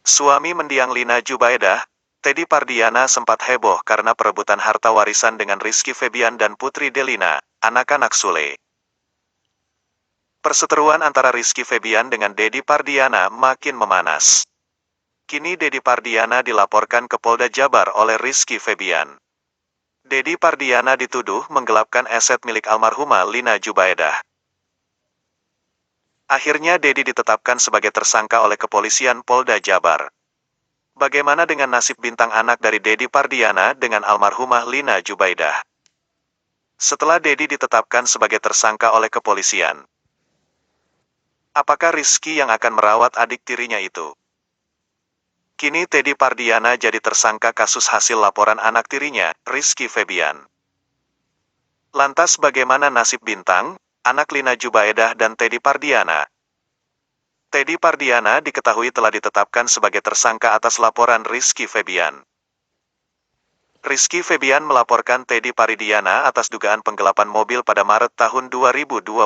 Suami mendiang Lina Jubaedah, Teddy Pardiana sempat heboh karena perebutan harta warisan dengan Rizky Febian dan Putri Delina, anak-anak Sule. Perseteruan antara Rizky Febian dengan Dedi Pardiana makin memanas. Kini Dedi Pardiana dilaporkan ke Polda Jabar oleh Rizky Febian. Dedi Pardiana dituduh menggelapkan aset milik almarhumah Lina Jubaedah. Akhirnya Dedi ditetapkan sebagai tersangka oleh kepolisian Polda Jabar. Bagaimana dengan nasib bintang anak dari Dedi Pardiana dengan almarhumah Lina Jubaedah? Setelah Dedi ditetapkan sebagai tersangka oleh kepolisian, apakah Rizky yang akan merawat adik tirinya itu? Kini Teddy Pardiana jadi tersangka kasus hasil laporan anak tirinya, Rizky Febian. Lantas bagaimana nasib bintang, anak Lina Jubaedah dan Teddy Pardiana? Teddy Pardiana diketahui telah ditetapkan sebagai tersangka atas laporan Rizky Febian. Rizky Febian melaporkan Teddy Pardiana atas dugaan penggelapan mobil pada Maret tahun 2021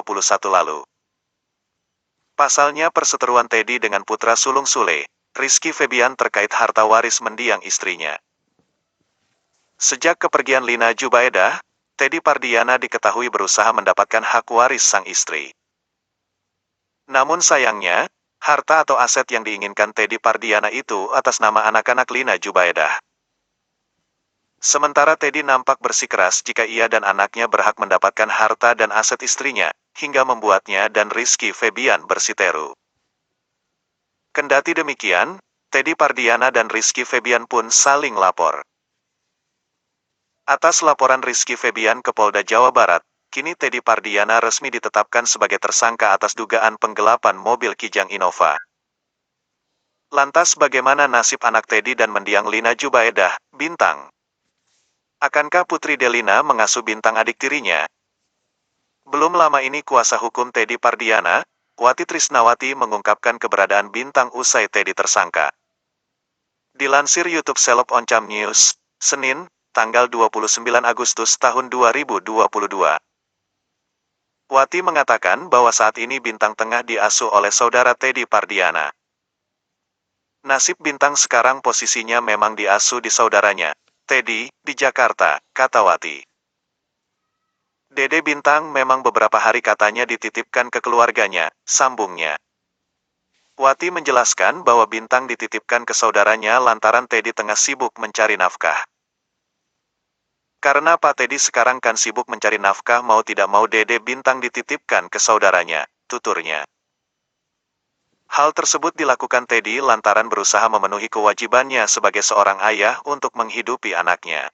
lalu. Pasalnya perseteruan Teddy dengan putra sulung Sule, Rizky Febian terkait harta waris mendiang istrinya. Sejak kepergian Lina Jubaedah, Teddy Pardiana diketahui berusaha mendapatkan hak waris sang istri. Namun sayangnya, harta atau aset yang diinginkan Teddy Pardiana itu atas nama anak-anak Lina Jubaedah. Sementara Teddy nampak bersikeras jika ia dan anaknya berhak mendapatkan harta dan aset istrinya, hingga membuatnya dan Rizky Febian bersiteru. Kendati demikian, Teddy Pardiana dan Rizky Febian pun saling lapor. Atas laporan Rizky Febian ke Polda Jawa Barat, kini Teddy Pardiana resmi ditetapkan sebagai tersangka atas dugaan penggelapan mobil Kijang Innova. Lantas bagaimana nasib anak Teddy dan mendiang Lina Jubaedah, Bintang? Akankah Putri Delina mengasuh Bintang adik tirinya? Belum lama ini kuasa hukum Teddy Pardiana, Wati Trisnawati mengungkapkan keberadaan Bintang usai Teddy tersangka. Dilansir YouTube Seleb Oncam News, Senin, tanggal 29 Agustus tahun 2022. Wati mengatakan bahwa saat ini Bintang tengah diasuh oleh saudara Teddy Pardiana. Nasib Bintang sekarang posisinya memang diasuh di saudaranya, Teddy, di Jakarta, kata Wati. Dede Bintang memang beberapa hari katanya dititipkan ke keluarganya, sambungnya. Wati menjelaskan bahwa Bintang dititipkan ke saudaranya lantaran Teddy tengah sibuk mencari nafkah. Karena Pak Teddy sekarang kan sibuk mencari nafkah, mau tidak mau Dede Bintang dititipkan ke saudaranya, tuturnya. Hal tersebut dilakukan Teddy lantaran berusaha memenuhi kewajibannya sebagai seorang ayah untuk menghidupi anaknya.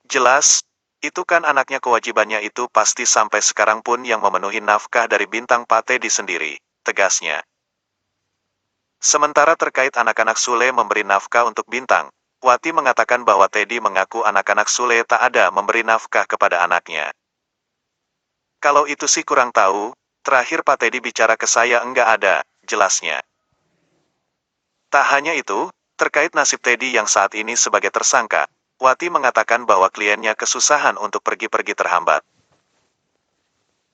Jelas, itu kan anaknya, kewajibannya itu pasti sampai sekarang pun yang memenuhi nafkah dari Bintang Pak Teddy sendiri, tegasnya. Sementara terkait anak-anak Sule memberi nafkah untuk Bintang, Wati mengatakan bahwa Teddy mengaku anak-anak Sule tak ada memberi nafkah kepada anaknya. Kalau itu sih kurang tahu, terakhir Pak Teddy bicara ke saya enggak ada, jelasnya. Tak hanya itu, terkait nasib Teddy yang saat ini sebagai tersangka, Wati mengatakan bahwa kliennya kesusahan untuk pergi-pergi terhambat.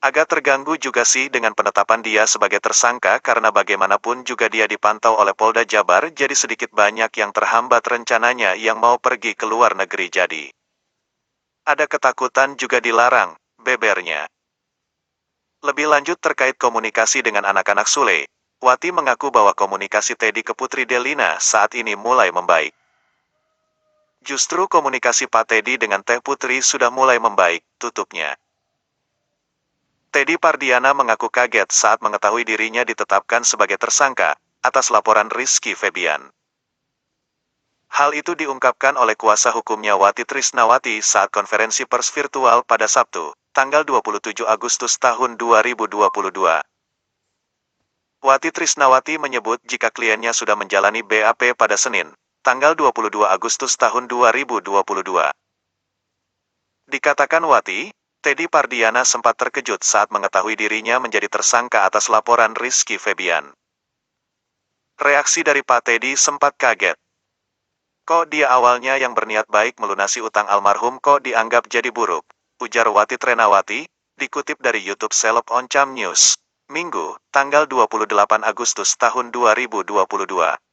Agak terganggu juga sih dengan penetapan dia sebagai tersangka karena bagaimanapun juga dia dipantau oleh Polda Jabar, jadi sedikit banyak yang terhambat rencananya yang mau pergi ke luar negeri jadi. Ada ketakutan juga dilarang, bebernya. Lebih lanjut terkait komunikasi dengan anak-anak Sule, Wati mengaku bahwa komunikasi Teddy ke Putri Delina saat ini mulai membaik. Justru komunikasi Pak Teddy dengan Teh Putri sudah mulai membaik, tutupnya. Teddy Pardiana mengaku kaget saat mengetahui dirinya ditetapkan sebagai tersangka atas laporan Rizky Febian. Hal itu diungkapkan oleh kuasa hukumnya Wati Trisnawati saat konferensi pers virtual pada Sabtu, tanggal 27 Agustus tahun 2022. Wati Trisnawati menyebut jika kliennya sudah menjalani BAP pada Senin, tanggal 22 Agustus tahun 2022. Dikatakan Wati, Teddy Pardiana sempat terkejut saat mengetahui dirinya menjadi tersangka atas laporan Rizky Febian. Reaksi dari Pak Teddy sempat kaget. Kok dia awalnya yang berniat baik melunasi utang almarhum kok dianggap jadi buruk, ujar Wati Trisnawati, dikutip dari YouTube Seleb Oncam News. Minggu, tanggal 28 Agustus tahun 2022.